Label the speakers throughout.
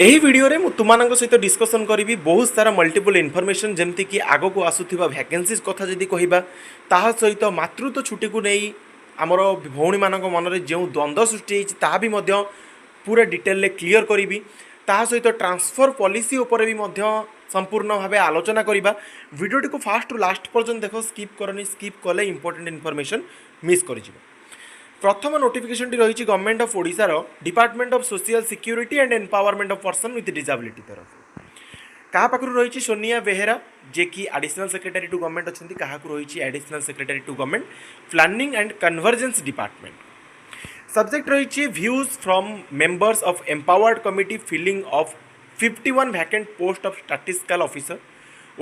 Speaker 1: ଏହି ଭିଡ଼ିଓରେ ମୁଁ ତୁମମାନଙ୍କ ସହିତ ଡିସ୍କସନ୍ କରିବି ବହୁତ ସାରା ମଲ୍ଟିପଲ୍ ଇନଫର୍ମେସନ୍ ଯେମିତିକି ଆଗକୁ ଆସୁଥିବା ଭ୍ୟାକେନ୍ସିଜ୍ କଥା ଯଦି କହିବା ତାହା ସହିତ ମାତୃତ୍ୱ ଛୁଟିକୁ ନେଇ ଆମର ଭଉଣୀମାନଙ୍କ ମନରେ ଯେଉଁ ଦ୍ୱନ୍ଦ୍ୱ ସୃଷ୍ଟି ହୋଇଛି ତାହା ବି ମଧ୍ୟ ପୁରା ଡିଟେଲରେ କ୍ଲିଅର୍ କରିବି। ତାହା ସହିତ ଟ୍ରାନ୍ସଫର୍ ପଲିସି ଉପରେ ବି ମଧ୍ୟ ସମ୍ପୂର୍ଣ୍ଣ ଭାବେ ଆଲୋଚନା କରିବା। ଭିଡ଼ିଓଟିକୁ ଫାଷ୍ଟରୁ ଲାଷ୍ଟ ପର୍ଯ୍ୟନ୍ତ ଦେଖ, ସ୍କିପ୍ କରନି, ସ୍କିପ୍ କଲେ ଇମ୍ପୋର୍ଟାଣ୍ଟ ଇନଫର୍ମେସନ୍ ମିସ୍ କରିଯିବ। प्रथम नोटिफिकेशन रही गवर्नमेंट ऑफ ओडिशार department of social security and empowerment of person with disability तरफ क्या पाखु रही सोनिया बेहेरा जे कि एडिशनल सेक्रेटरी टू गवर्नमेंट अच्छा क्या रही additional secretary to government planning and convergence department. Subject रही views from members of empowered committee filling of 51 vacant post of statistical officer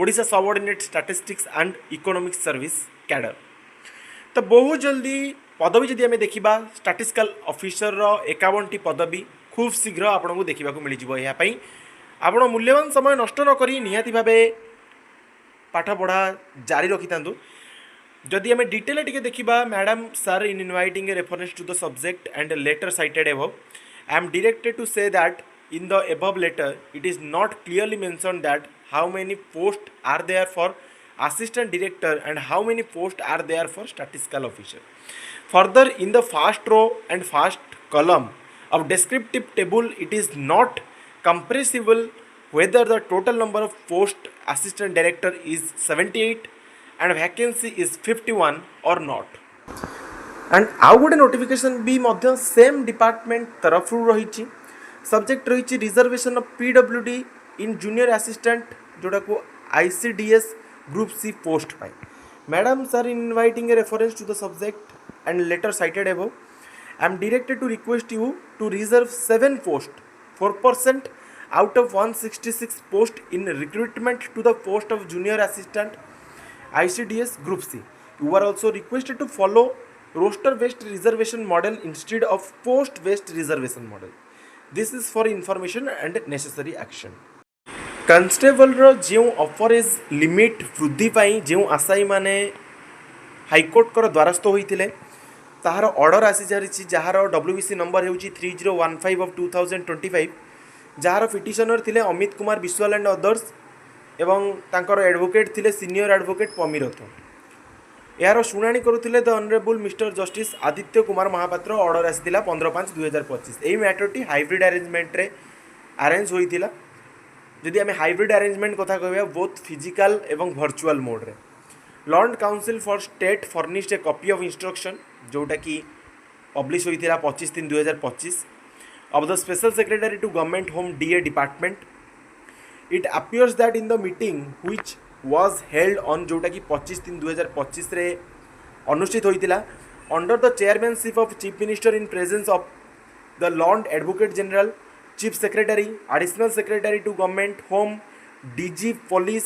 Speaker 1: Odisha subordinate statistics and economic service cadre. तो बहुत जल्दी पदवी जदि आम देखा स्टैटिस्टिकल ऑफिसर 51टी पदवी खूब शीघ्र आपन को देखा मिल जाए। आप मूल्यवान समय नष्ट नक निहाती भाव पाठ पढ़ा जारी रखी था। जदि आम डिटेल टे देखा madam sir in inviting a reference to the subject and letter cited above I am directed to say that in the above letter it is not clearly mention that how many post are there for assistant director and how many posts are there for statistical officer. Further, in the first row and first column of descriptive table it is not compressible whether the total number of post assistant director is 78 and vacancy is 51 or not. And आउ गोटे notification भी मध्य same department तरफ रही। Subject रही reservation of PWD in junior assistant जोटा को ICDS group C post पाई। Madam sir in inviting a reference to the subject and letter cited above I am directed to request you to reserve 7 post 4% out of 166 post in recruitment to the post of junior assistant ICDS group C. You are also requested to follow roster based reservation model instead of post based reservation model. This is for information and necessary action. Constable जो offer age limit वृद्धि पाई जो आशायी माने high court द्वारस्थ होते ताहार order आसी सारी jar WBC number हो 3015 of 2025 जार पिटिशनर थिले अमित कुमार विश्वाल एंड अदर्स एवं तांकर एडवोकेट थिले सीनियर एडवोकेट पमीरथ। यार शुणाणी करुले the honourable mister justice Aditya Kumar Mahapatra. Order आसाला 15/5/2025। यही मैटरटी हाइब्रिड अरेंजमेंट रे अरेंज होइतिला। जदि आम हाइब्रिड अरेंजमेंट कथा कह बोथ फिजिकल एवं वर्चुअल मोड रे learned counsel for state furnished a copy of instruction जोटा कि पब्लिश होता 25/3/2025 of the special secretary to government home DA department. It appears that in the meeting which was held on जोटा कि 25/3/2025 रे अनुष्ठित होता under the chairmanship of chief minister in presence of the learned advocate general chief secretary additional secretary to government home DG police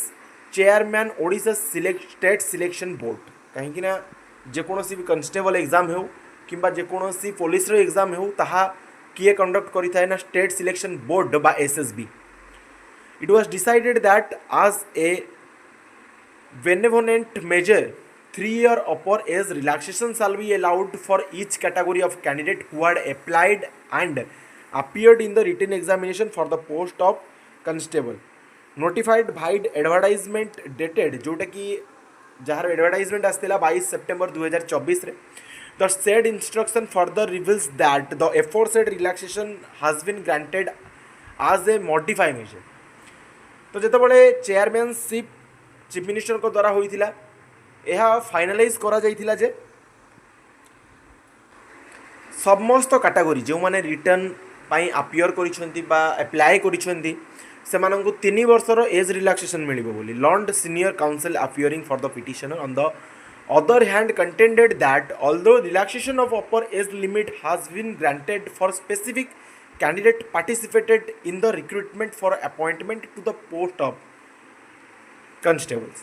Speaker 1: chairman Odisha state selection board. कहीं जेकोसी भी constable exam हो कि जेकोसी पुलिस एग्जाम हो ताहा किए कंडक्ट करिथाय ना स्टेट सिलेक्शन बोर्ड बा SSB। It was decided that as a benevolent measure 3-year upper age relaxation shall be allowed for each category of candidate who had applied and appeared in the written examination for the post of constable notified by advertisement dated जोटा कि jar advertisement आसला 22 September 2024 रे। The said instruction further reveals that the aforesaid relaxation has been granted as a modified measure। तो जितेबाला chairmanship chief minister को द्वारा होइथिला यह finalise करा जाइथिला जे समस्त कैटेगरी जो माने रिटर्न पाई अपियर करिसेंती बा अप्लाई करिसेंती सेमानंकु 3 वर्षर एज रिलैक्सेशन मिलिबो बोली learned senior counsel appearing for the petitioner on the other hand contended that although relaxation of upper age limit has been granted for specific candidate participated in the recruitment for appointment to the post of constables.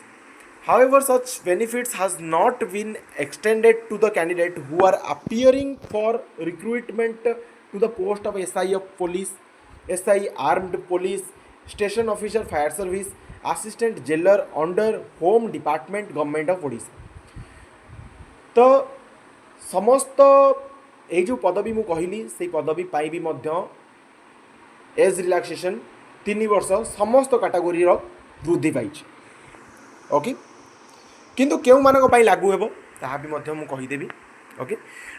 Speaker 1: However, such benefits has not been extended to the candidate who are appearing for recruitment to the post of SI of police, SI armed police, station officer fire service, assistant jailer under home department government of Odisha। तो समस्त ये जो पदवी मु कहली से पदवी पाई भी मध्य एज रिलैक्सेशन 3 वर्ष समस्त कैटेगोरी वृद्धि पाई। ओके किंतु केउ मानक पई लागू हेबो ताहा भी मध्य मु कहिदेबी। Okay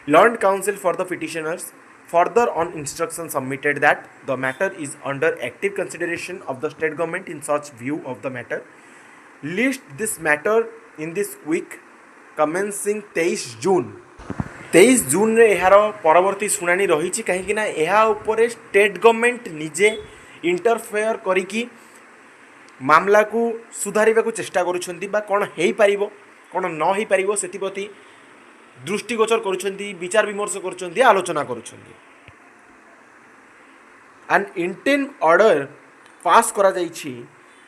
Speaker 1: learned counsel for the petitioners further on instruction submitted that the matter is under active consideration of the state government in such view of the matter list this matter in this week commencing 23 जून 23 जून रे यार परवर्ती शुणाणी रही कहीं उपरे state government निजे interfere करिकी मामला को सुधारिबा को चेष्टा करुछंती बा कोन हेई परिबो कोन न हेई परिबो सेति प्रति दृष्टिगोचर करुछंती विचार विमर्श करुछंती आलोचना करुछंती। एन इंटेन ऑर्डर पास करा जाइछि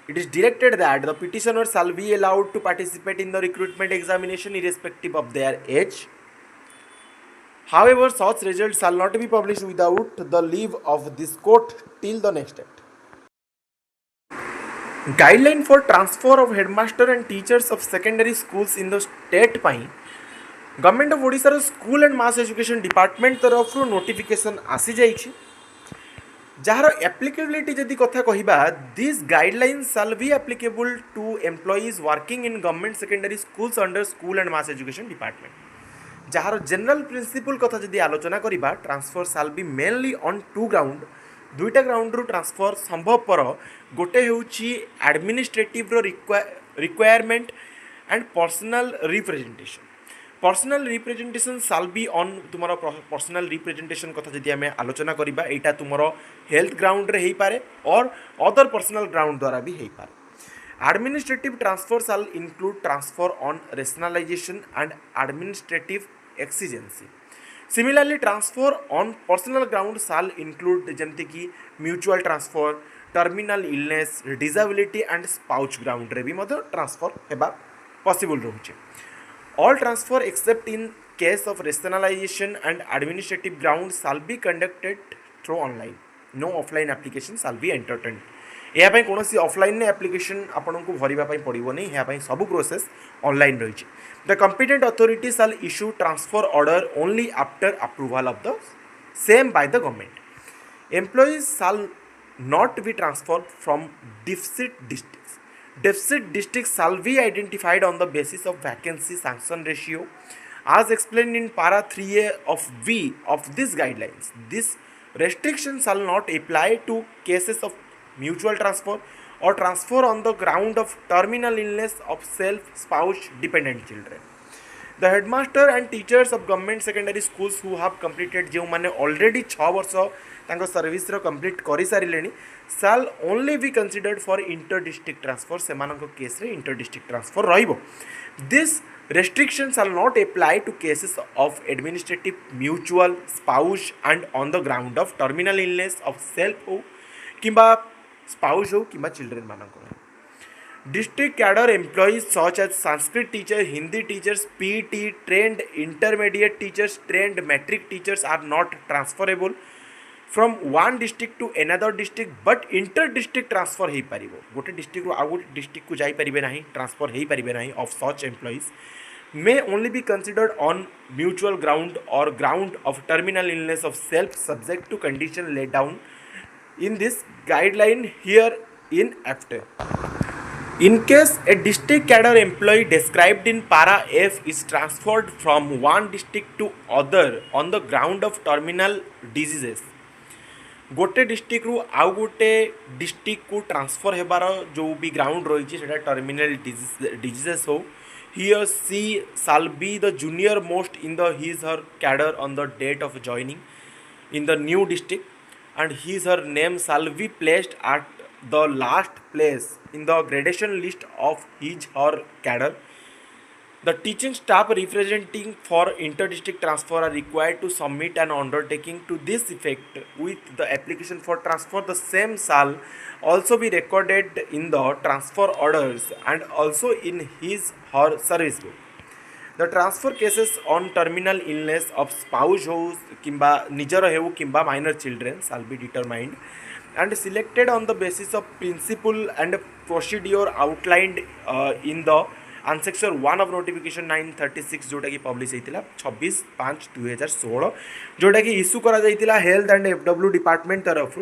Speaker 1: it is directed that the petitioner shall be allowed to participate in the recruitment examination irrespective of their age. However, such results shall not be published without the leave of this court till the next act. Guideline for transfer of headmaster and teachers of secondary schools in the state पाई government of Odisha school and mass education department तरफ notification आसी जाइछि जार applicability जदि कथा कहिबा this guidelines shall be applicable to employees working in government secondary schools under school and mass education department जार general principle कथा जदि आलोचना करिबा transfer shall be mainly on two ground दुईटा ग्राउंड रु ट्रांसफर संभवपर गोटे होउछि एडमिनिस्ट्रेटिव रो requirement and personal representation personal representation shall be on तुमर पर्सनल रिप्रेजेंटेशन कथा जदि आमे आलोचना करिबा एटा तुमर हेल्थ ग्राउंड रे हेई पारे और अदर पर्सनल ग्राउंड द्वारा भी हेई पारे। Administrative transfer shall include transfer on rationalisation and administrative exigency. Similarly transfer on personal ground shall include जमती कि mutual transfer terminal illness disability and spouse ground रे भी मध्य ट्रांसफर हेबा पॉसिबल रहउचे। All transfer except in case of rationalization and administrative grounds shall be conducted through online. No offline application shall be entertained. यहाँ पे कौन सी offline application आपन को भरिबा पई पड़िबो नहीं यहाँ पे सब प्रोसेस ऑनलाइन रही। The competent authority shell issue transfer order only after approval of the same by the government. Employees shall not be transferred from deficit districts. Deficit districts shall be identified on the basis of vacancy sanction ratio as explained in para 3A of V of these guidelines. This restriction shall not apply to cases of mutual transfer or transfer on the ground of terminal illness of self spouse dependent children. The headmaster and teachers of government secondary schools who have completed जो माने already 6 वर्ष तांको service रो complete करि सारिलेनी shall only be considered for inter district transfer सेमानक case रे inter district transfer रहिबो। This restriction shall not apply to cases of administrative mutual spouse and on the ground of terminal illness of self हो किबा spouse हो किबा children मानक। District cadre employees such as Sanskrit teacher, Hindi teachers, PT, trained intermediate teachers, trained metric teachers are not transferable from one district to another district but inter district transfer हेई परिबो। गोटे district रो आ गोटे district को जाई परिबे नाही transfer हेई परिबे नाही of such employees may only be considered on mutual ground or ground of terminal illness of self subject to condition laid down in this guideline here in after. In case a district cadre employee described in para F is transferred from one district to other on the ground of terminal diseases गोटे district रु आउ गोटे district को transfer हेबार जो भी ground रही है terminal diseases हो he or she shall be the junior most in the his her cadre on the date of joining in the new district and his her name shall be placed at the last place in the gradation list of his her cadre. The teaching staff representing for inter-district transfer are required to submit an undertaking to this effect with the application for transfer. The same shall also be recorded in the transfer orders and also in his her service book. The transfer cases on terminal illness of spouse हो किंबा निजर हो किंबा minor children shall be determined and selected on the basis of principle and procedure outlined in the आंसेक्सर 1 of notification 936 जोटा कि publish होता 26/5/2016 जोटा कि इश्यू करा जाइतिला हेल्थ एंड एफडब्ल्यू डिपार्टमेंट तरफ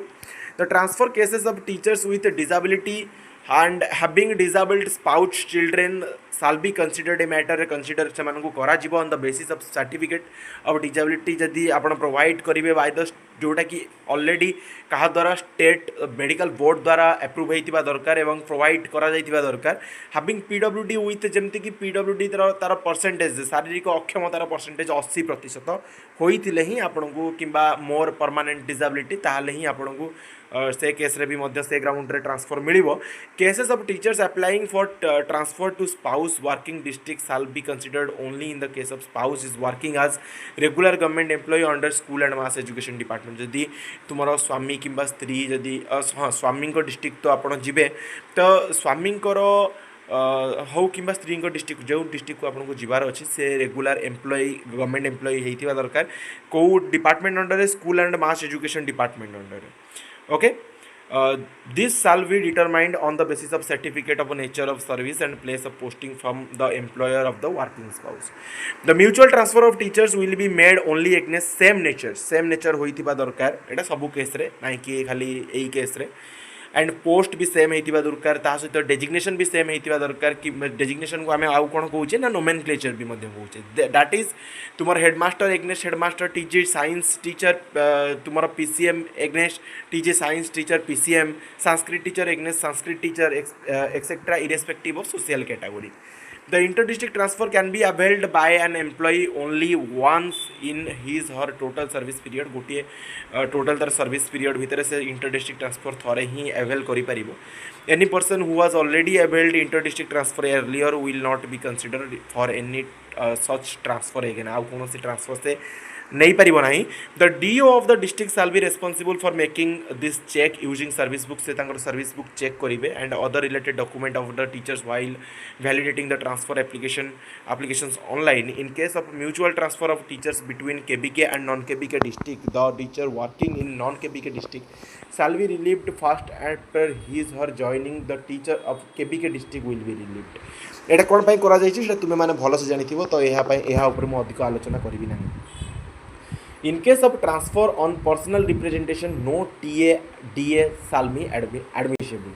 Speaker 1: The transfer cases of teachers with disability and having disabled spouse children shall be considered a matter consider ସେମାନଙ୍କୁ କରାଯିବ on the basis of certificate of disability ଯଦି ଆପଣ provide କରିବେ ବାଇ ଦ ଯେଉଁଟାକି already କାହା ଦ୍ୱାରା state medical board ଦ୍ୱାରା ଆପ୍ରୁଭ୍ ହୋଇଥିବା ଦରକାର ଏବଂ ପ୍ରୋଭାଇଡ଼ କରାଯାଇଥିବା ଦରକାର having P W D with ଯେମିତିକି ପି ଡବ୍ଲ୍ୟୁ ଡି ତାର ପରସେଣ୍ଟେଜ୍ ଶାରୀରିକ ଅକ୍ଷମତାର ପରସେଣ୍ଟେଜ୍ 80% ହୋଇଥିଲେ ହିଁ ଆପଣଙ୍କୁ କିମ୍ବା ମୋର୍ ପରମାନେଣ୍ଟ ଡିସାବିଲିଟି ତାହେଲେ ହିଁ ଆପଣଙ୍କୁ से केस रे भी मध्य से ग्राउंड रे ट्रांसफर मिलिबो cases of teachers applying for transfer to spouse working district shall be considered only in the case of spouse is working as regular government employee under school and mass education department जदि तुमर स्वामी किंबा स्त्री जदि हाँ स्वामी district तो आपण जिबे तो स्वामी हौ कि स्त्री डिस्ट्रिक्ट जो डिस्ट्रिक्ट को आपको जीवार अच्छे से रेगुलर एम्प्लॉय गवर्नमेंट एम्प्लॉय होता दरकार कौ department under school and mass education department under okay this shall be determined on the basis of certificate of nature of service and place of posting from the employer of the working spouse. The mutual transfer of teachers will be made only against same nature होइथिबा दरकार एटा सबु case रे नाही कि खाली एई case रे and post भी same होइथिबा दरकार ता सहित डेजिग्नेशन भी सेम होइथिबा दरकार कि डेजिग्नेशन को आमे आउ कोन कहूचे ना नोमेनक्लेचर भी मध्य कहूचे दैट इज तुमर headmaster against headmaster TG science teacher तुमर PCM against TG science teacher PCM Sanskrit teacher against Sanskrit teacher etcetera irrespective of social category. The inter-district transfer can be availed by an employee only once in his her total service period. गोटे total तर service period भितर से inter-district transfer थोड़े ही avail करी परिबो. Any person who was already availed inter-district transfer earlier will not be considered for any such transfer again. आउ कौन सी transfer से नहीं पारिबो नहीं. The DO of the district shall be responsible for making this check using service book से तांकर service book check करिवे and other related document of the teachers while validating the transfer applications online. In case of mutual transfer of teachers between KBK and non-KBK district, the teacher working in non-KBK district shall be relieved first after his her joining the teacher of KBK district will be relieved. एटा कोन पई करा जाई छी तुमे माने भलो से जानिथिबो तो एहा पई एहा ऊपर मो अधिक आलोचना करबी नाही. In case of transfer on personal representation, no TA, DA shall be admissible.